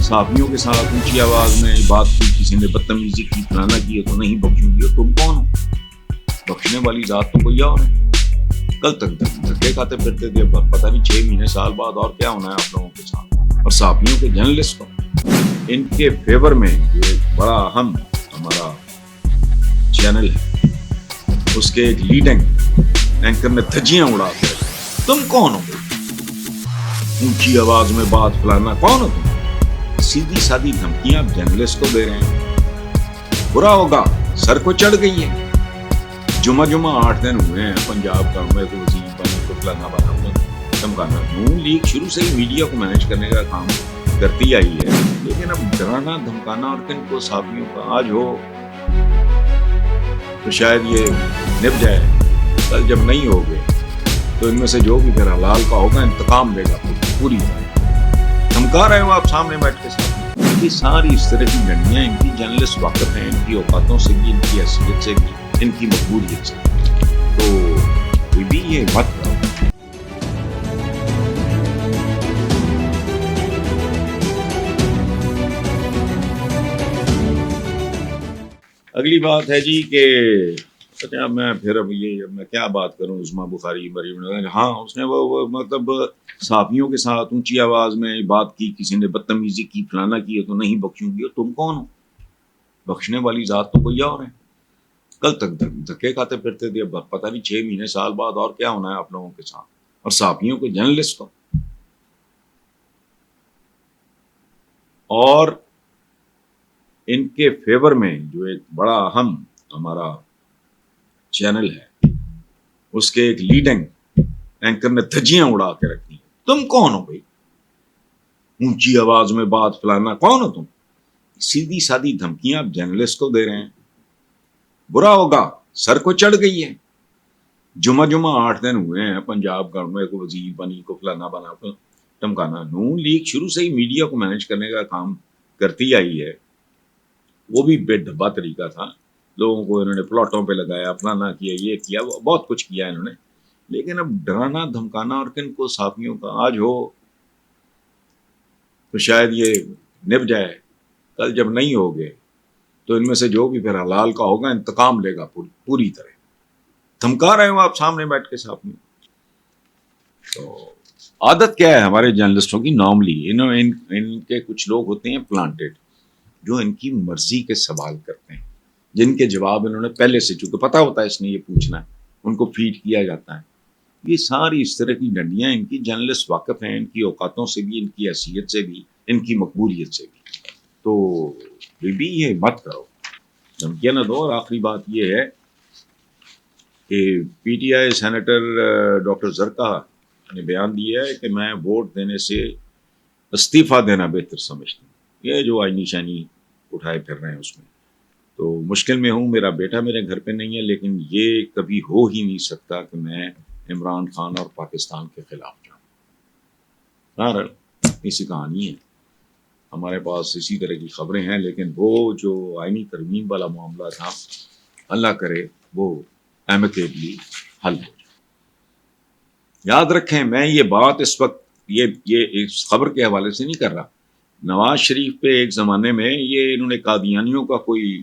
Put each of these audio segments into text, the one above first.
صحافیوں کے ساتھ اونچی آواز میں بات کی، کسی نے بدتمیزی کی، فلانا کی تو نہیں بخشوں گی. تم کون ہو؟ بخشنے والی ذات تو کوئی اور ہے. کل تک دھکے کھاتے پھرتے تھے، پتہ نہیں 6 مہینے سال بعد اور کیا ہونا ہے آپ لوگوں کے ساتھ. اور صحافیوں کے جرنلسٹ ان کے فیور میں جو ایک بڑا اہم ہمارا چینل ہے، اس کے ایک لیڈنگ اینکر نے دھجیاں اڑا کے رکھی. تم کون ہو؟ اونچی آواز میں بات فلانا. کون ہو تم؟ سیدھی سادھی دھمکیاں آپ جرنلسٹ کو دے رہے ہیں. برا ہوگا سر کو چڑھ گئی ہے. جمعہ 8 دن ہوئے ہیں پنجاب کا میں کو وزیر بنے کو فلانا بنا دھمکانا. نون لیگ شروع سے ہی میڈیا کو مینج کرنے کا کام کرتی آئی ہے، لیکن اب ڈرانا دھمکانا اور کن کو صحافیوں کا آج ہو تو شاید یہ نب جائے، کل جب نہیں ہوگے تو ان میں سے جو بھی پھر حلال کا ہوگا انتقام لے گا پوری طرح. دھمکا رہے ہو آپ سامنے بیٹھ کے ساتھ. یہ ساری اس طرح کی لڑیاں ان کی جرنلسٹ واقف ہیں، ان کی اوقاتوں سے بھی، ان کی حیثیت سے بھی، ان کی مقبولیت سے. تو کوئی بھی یہ مت کرو. اگلی بات ہے جی کہ میں پھر اب میں کیا بات کروں. عظمیٰ بخاری ہاں اس نے وہ مطلب صحافیوں کے ساتھ اونچی آواز میں بات کی، کسی نے بدتمیزی کی، فلانا کی تو نہیں بخشوں گی. تم کون ہو؟ بخشنے والی ذات تو کوئی اور ہے. کل تک دھکے کھاتے پھرتے تھے، پتہ نہیں 6 مہینے سال بعد اور کیا ہونا ہے آپ لوگوں کے ساتھ. اور صحافیوں کے جرنلسٹ کو اور ان کے فیور میں جو ایک بڑا اہم ہمارا چینل ہے، اس کے ایک لیڈنگ اینکر نے دھجیاں اڑا کے رکھی ہیں. تم کون ہو بھائی؟ اونچی آواز میں بات فلانا. کون ہو تم؟ سیدھی سادھی دھمکیاں آپ جرنلسٹ کو دے رہے ہیں. برا ہوگا سر کو چڑھ گئی ہے. جمعہ 8 دن ہوئے ہیں پنجاب کا میں کو وزیر بنی کو فلانا بنا دھمکانا. نون لیگ شروع سے ہی میڈیا کو مینج کرنے کا کام کرتی آئی ہے. وہ بھی بے ڈھبا طریقہ تھا. لوگوں کو انہوں نے پلاٹوں پہ لگایا، فلانا کیا، یہ کیا، بہت کچھ کیا انہوں نے. لیکن اب ڈرانا دھمکانا اور کن کو صحافیوں کا آج ہو تو شاید یہ نب جائے، کل جب نہیں ہوگے تو ان میں سے جو بھی پھر حلال کا ہوگا انتقام لے گا پوری طرح. دھمکا رہے ہو آپ سامنے بیٹھ کے صحافیوں. تو عادت کیا ہے ہمارے جرنلسٹوں کی؟ نارملی ان کے کچھ لوگ ہوتے ہیں پلانٹڈ، جو ان کی مرضی کے سوال کرتے ہیں، جن کے جواب انہوں نے پہلے سے چونکہ پتا ہوتا ہے اس نے یہ پوچھنا ہے، ان کو فیڈ کیا جاتا ہے. یہ ساری اس طرح کی ڈنڈیاں ان کی جرنلسٹ واقف ہیں، ان کی اوقاتوں سے بھی، ان کی حیثیت سے بھی، ان کی مقبولیت سے بھی. تو بھی یہ مت کرو، دھمکیاں نہ دو. اور آخری بات یہ ہے کہ P T I senator doctor Zarqa نے بیان دیا ہے کہ میں ووٹ دینے سے استعفیٰ دینا بہتر سمجھتا ہوں. یہ جو آئینی شانی اٹھائے پھر رہے ہیں اس میں تو مشکل میں ہوں. میرا بیٹا میرے گھر پہ نہیں ہے، لیکن یہ کبھی ہو ہی نہیں سکتا کہ میں عمران خان اور پاکستان کے خلاف جاؤں. بہرحال اسی کہانی ہے، ہمارے پاس اسی طرح کی خبریں ہیں. لیکن وہ جو آئینی ترمیم والا معاملہ تھا، اللہ کرے وہ ایمیکیبلی حل ہو جائے. یاد رکھیں میں یہ بات اس وقت یہ اس خبر کے حوالے سے نہیں کر رہا. نواز شریف پہ ایک زمانے میں یہ انہوں نے قادیانیوں کا کوئی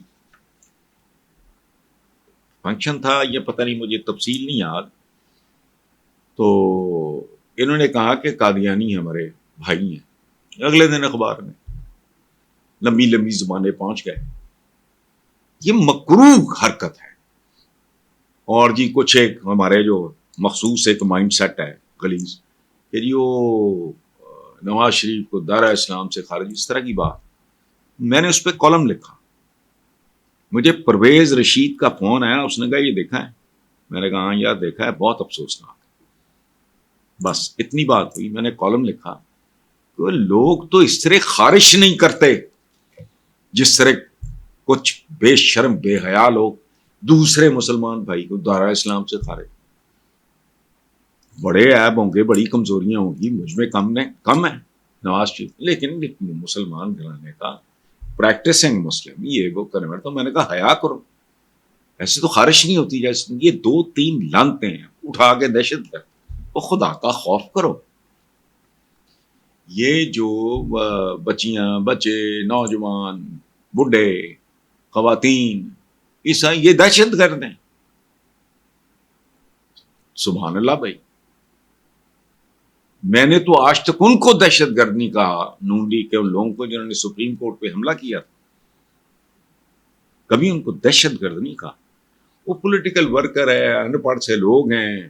فنکشن تھا، یہ پتہ نہیں، مجھے تفصیل نہیں یاد. تو انہوں نے کہا کہ قادیانی ہمارے بھائی ہیں. اگلے دن اخبار میں لمبی زبانیں پہنچ گئے. یہ مکروہ حرکت ہے. اور جی کچھ ایک ہمارے جو مخصوص ایک مائنڈ سیٹ ہے غلیظ کہ جو نواز شریف کو دائرہ اسلام سے خارج، اس طرح کی بات. میں نے اس پہ کالم لکھا. مجھے پرویز رشید کا فون آیا، اس نے کہا یہ دیکھا ہے؟ میں نے کہا ہاں یار دیکھا ہے، بہت افسوسناک. بس اتنی بات ہوئی. میں نے کالم لکھا کہ لوگ تو اس طرح خارش نہیں کرتے جس طرح کچھ بے شرم بے حیا لوگ دوسرے مسلمان بھائی کو دائرہ اسلام سے خارج. بڑے عیب ہوں گے، بڑی کمزوریاں ہوں گی، مجھ میں کم ہے نواز شریف، لیکن مسلمان گھرانے کا پریکٹسنگ مسلم یہ وہ کرنے. تو میں نے کہا حیا کرو، ایسے تو خارش نہیں ہوتی. جیسے یہ 2-3 لانتے ہیں اٹھا کے دہشت گرد، وہ خدا کا خوف کرو. یہ جو بچیاں بچے نوجوان بوڑھے خواتین یہ دہشت گرد ہیں. سبحان اللہ بھائی. میں نے تو آج تک ان کو دہشت گرد نہیں کہا، نون لیگ کے ان لوگوں کو جنہوں نے سپریم کورٹ پہ حملہ کیا تھا، کبھی ان کو دہشت گرد نہیں کہا. وہ پولیٹیکل ورکر ہے، ان پڑھ سے لوگ ہیں،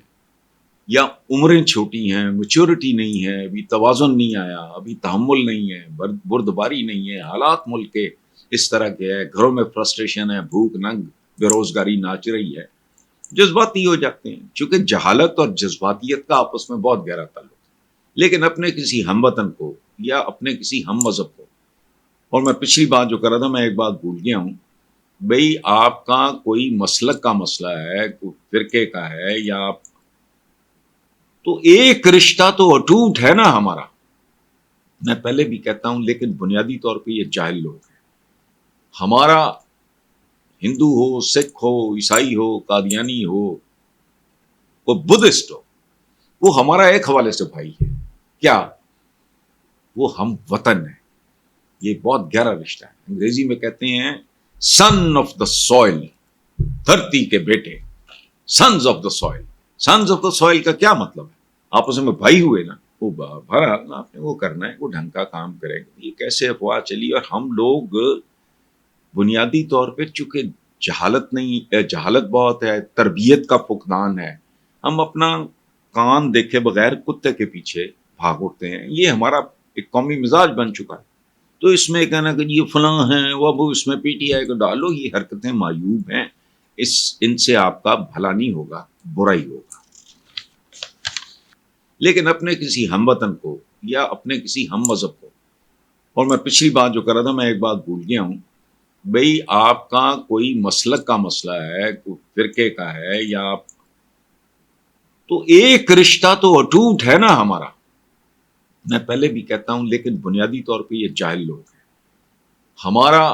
یا عمریں چھوٹی ہیں، میچورٹی نہیں ہے، ابھی توازن نہیں آیا، ابھی تحمل نہیں ہے، بردباری نہیں ہے، حالات ملک کے اس طرح کے ہے، گھروں میں فرسٹریشن ہے، بھوک ننگ بے روزگاری ناچ رہی ہے، جذباتی ہو جاتے ہیں. چونکہ جہالت اور جذباتیت کا آپس میں بہت گہرا تعلق ہے. لیکن اپنے کسی ہم وطن کو یا اپنے کسی ہم مذہب کو، اور میں پچھلی بات جو کر رہا تھا میں ایک بات بھول گیا ہوں، بھئی آپ کا کوئی مسلک کا مسئلہ ہے، کوئی فرقے کا ہے، یا آپ تو ایک رشتہ تو اٹوٹ ہے نا ہمارا. میں پہلے بھی کہتا ہوں، لیکن بنیادی طور پہ یہ جاہل لوگ ہیں. ہمارا ہندو ہو، سکھ ہو، عیسائی ہو، قادیانی ہو، وہ بدھسٹ ہو، وہ ہمارا ایک حوالے سے بھائی ہے. کیا؟ وہ ہم وطن ہے. یہ بہت گہرا رشتہ ہے. انگریزی میں کہتے ہیں سن آف دا سوئل، دھرتی کے بیٹے، sons of the soil. Sons of the soil کا کیا مطلب ہے؟ آپس میں بھائی ہوئے نا. وہ بہرحال آپ نے وہ کرنا ہے، وہ ڈھنگ کا کام کرے گا. یہ کیسے افواہ چلی؟ اور ہم لوگ بنیادی طور پہ چونکہ جہالت بہت ہے، تربیت کا فقدان ہے، ہم اپنا کان دیکھے بغیر کتے کے پیچھے بھاگ اٹھتے ہیں. یہ ہمارا ایک قومی مزاج بن چکا ہے. تو اس میں کہنا کہ یہ فلاں ہیں، وہ اس میں پی ٹی آئی کو ڈالو، یہ حرکتیں معیوب ہیں. ان سے آپ کا بھلا نہیں ہوگا، برا ہی ہوگا. لیکن اپنے کسی ہم وطن کو یا اپنے کسی ہم مذہب کو، اور میں پچھلی بات جو کر رہا تھا میں ایک بات بھول گیا ہوں، بھئی آپ کا کوئی مسلک کا مسئلہ ہے، کوئی فرقے کا ہے، یا آپ تو ایک رشتہ تو اٹوٹ ہے نا ہمارا. میں پہلے بھی کہتا ہوں، لیکن بنیادی طور پہ یہ جاہل لوگ ہیں. ہمارا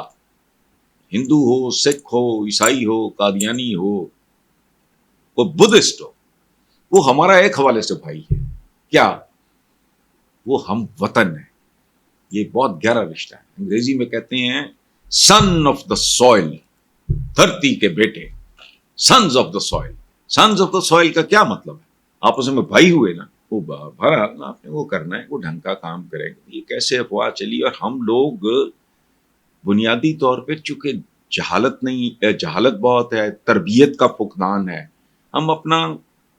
ہندو ہو، سکھ ہو، عیسائی ہو، قادیانی ہو، وہ بدھسٹ ہو، وہ ہمارا ایک حوالے سے بھائی ہے. کیا؟ وہ ہم وطن ہے. یہ بہت گہرا رشتہ ہے. انگریزی میں کہتے ہیں سن آف دا سوئل، دھرتی کے بیٹے، sons of the soil. Sons of the soil کا کیا مطلب ہے؟ آپس میں بھائی ہوئے نا. وہ بہرحال آپ نے وہ کرنا ہے، وہ ڈھنگ کا کام کرے گا. یہ کیسے افواہ چلی؟ اور ہم لوگ بنیادی طور پہ چونکہ جہالت بہت ہے، تربیت کا فقدان ہے، ہم اپنا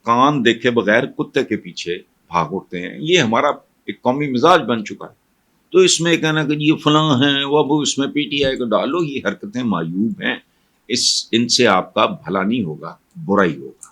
کان دیکھے بغیر کتے کے پیچھے بھاگ اٹھتے ہیں. یہ ہمارا ایک قومی مزاج بن چکا ہے. تو اس میں کہنا کہ یہ فلاں ہیں، وہ اس میں پی ٹی آئی کو ڈالو، یہ حرکتیں معیوب ہیں. ان سے آپ کا بھلا نہیں ہوگا، برا ہی ہوگا.